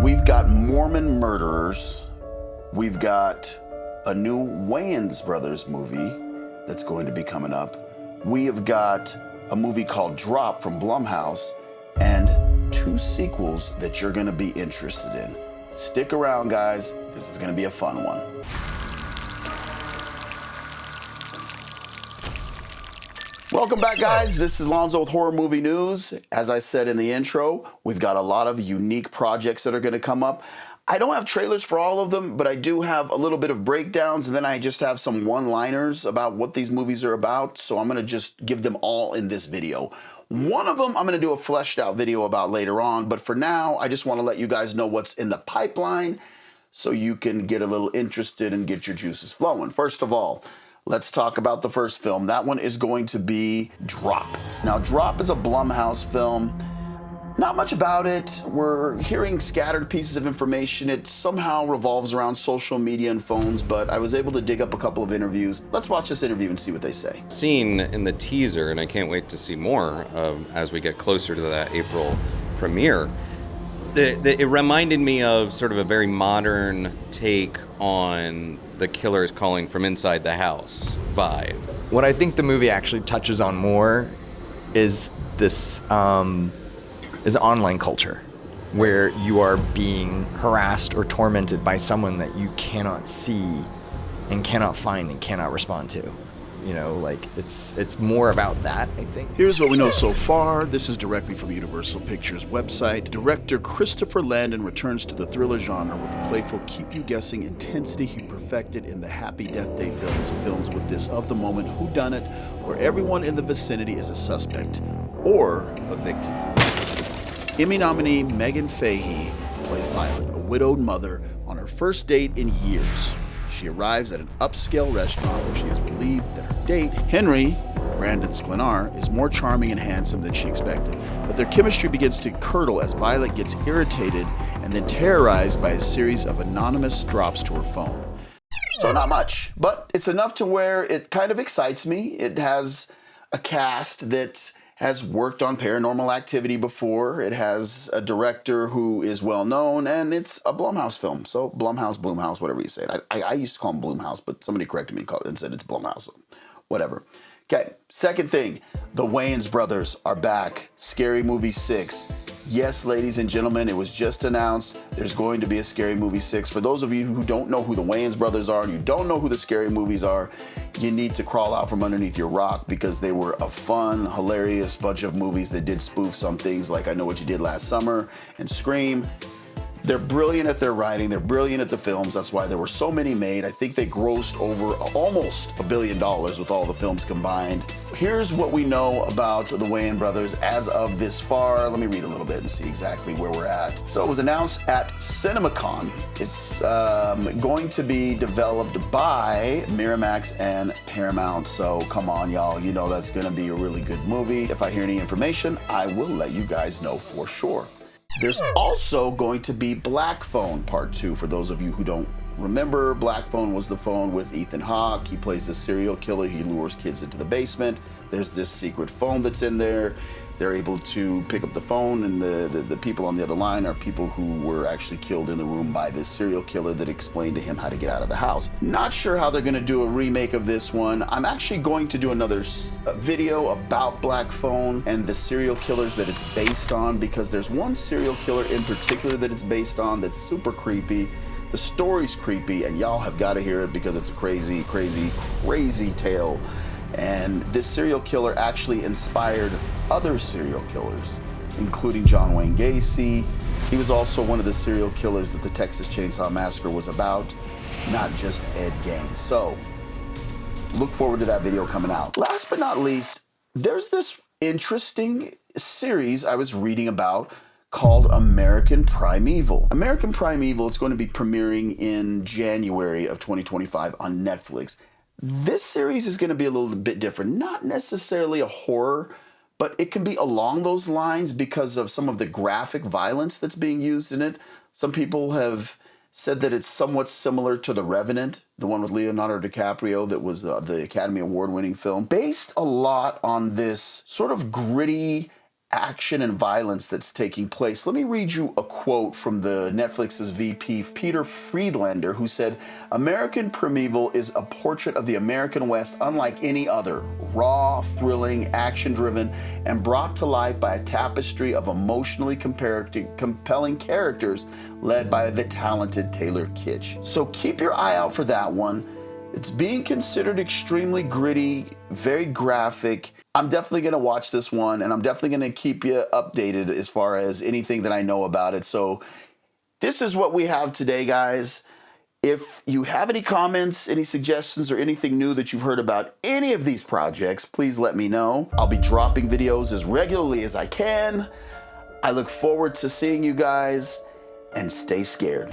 we've got Mormon murderers. We've got a new Wayans Brothers movie that's going to be coming up. We have got a movie called Drop from Blumhouse and 2 sequels that you're going to be interested in. Stick around, guys. This is going to be a fun one. Welcome back, guys. This is Lonzo with Horror Movie News. As I said in the intro, we've got a lot of unique projects that are going to come up. I don't have trailers for all of them, but I do have a little bit of breakdowns, and then I just have some one-liners about what these movies are about, so I'm going to just give them all in this video. One of them I'm going to do a fleshed out video about later on, but for now, I just want to let you guys know what's in the pipeline so you can get a little interested and get your juices flowing. First of all, let's talk about the first film. That one is going to be Drop. Now, Drop is a Blumhouse film. Not much about it. We're hearing scattered pieces of information. It somehow revolves around social media and phones, but I was able to dig up a couple of interviews. Let's watch this interview and see what they say. Seen in the teaser, and I can't wait to see more as we get closer to that April premiere. It reminded me of sort of a very modern take on the killers calling from inside the house vibe. What I think the movie actually touches on more is this is online culture, where you are being harassed or tormented by someone that you cannot see and cannot find and cannot respond to. You know, like it's more about that, I think. Here's what we know so far. This is directly from Universal Pictures' website. Director Christopher Landon returns to the thriller genre with the playful, keep-you-guessing intensity he perfected in the Happy Death Day films with this of-the-moment whodunit, where everyone in the vicinity is a suspect or a victim. Emmy nominee Megan Fahey plays Violet, a widowed mother on her first date in years. She arrives at an upscale restaurant where she is relieved that her date, Henry, Brandon Sklenar, is more charming and handsome than she expected. But their chemistry begins to curdle as Violet gets irritated and then terrorized by a series of anonymous drops to her phone. So not much, but it's enough to where it kind of excites me. It has a cast that has worked on Paranormal Activity before. It has a director who is well known, and it's a Blumhouse film. So Blumhouse, whatever you say. I used to call him Blumhouse, but somebody corrected me and said it's Blumhouse. Whatever. Okay, second thing, the Wayans brothers are back. Scary Movie 6. Yes, ladies and gentlemen, it was just announced there's going to be a Scary Movie 6. For those of you who don't know who the Wayans brothers are and you don't know who the Scary Movies are, you need to crawl out from underneath your rock, because they were a fun, hilarious bunch of movies that did spoof some things like I Know What You Did Last Summer and Scream. They're brilliant at their writing. They're brilliant at the films. That's why there were so many made. I think they grossed over almost $1 billion with all the films combined. Here's what we know about the Wayans brothers as of this far. Let me read a little bit and see exactly where we're at. So it was announced at CinemaCon. It's going to be developed by Miramax and Paramount. So come on, y'all. You know that's going to be a really good movie. If I hear any information, I will let you guys know for sure. There's also going to be Black Phone Part 2. For those of you who don't remember, Black Phone was the phone with Ethan Hawke. He plays a serial killer. He lures kids into the basement. There's this secret phone that's in there. They're able to pick up the phone, and the people on the other line are people who were actually killed in the room by this serial killer that explained to him how to get out of the house. Not sure how they're going to do a remake of this one. I'm actually going to do another video about Black Phone and the serial killers that it's based on, because there's one serial killer in particular that it's based on that's super creepy. The story's creepy, and y'all have got to hear it because it's a crazy, crazy, crazy tale. And this serial killer actually inspired other serial killers, including John Wayne Gacy. He was also one of the serial killers that the Texas Chainsaw Massacre was about, not just Ed Gein. So look forward to that video coming out. Last but not least, there's this interesting series I was reading about called American Primeval. American Primeval is going to be premiering in January of 2025 on Netflix. This series is going to be a little bit different. Not necessarily a horror, but it can be along those lines because of some of the graphic violence that's being used in it. Some people have said that it's somewhat similar to The Revenant, the one with Leonardo DiCaprio that was the Academy Award-winning film, based a lot on this sort of gritty action and violence that's taking place. Let me read you a quote from the Netflix's VP, Peter Friedlander, who said, "American Primeval is a portrait of the American West unlike any other, raw, thrilling, action-driven, and brought to life by a tapestry of emotionally compelling characters led by the talented Taylor Kitsch." So keep your eye out for that one. It's being considered extremely gritty, very graphic. I'm definitely going to watch this one, and I'm definitely going to keep you updated as far as anything that I know about it. So this is what we have today, guys. If you have any comments, any suggestions, or anything new that you've heard about any of these projects, please let me know. I'll be dropping videos as regularly as I can. I look forward to seeing you guys, and stay scared.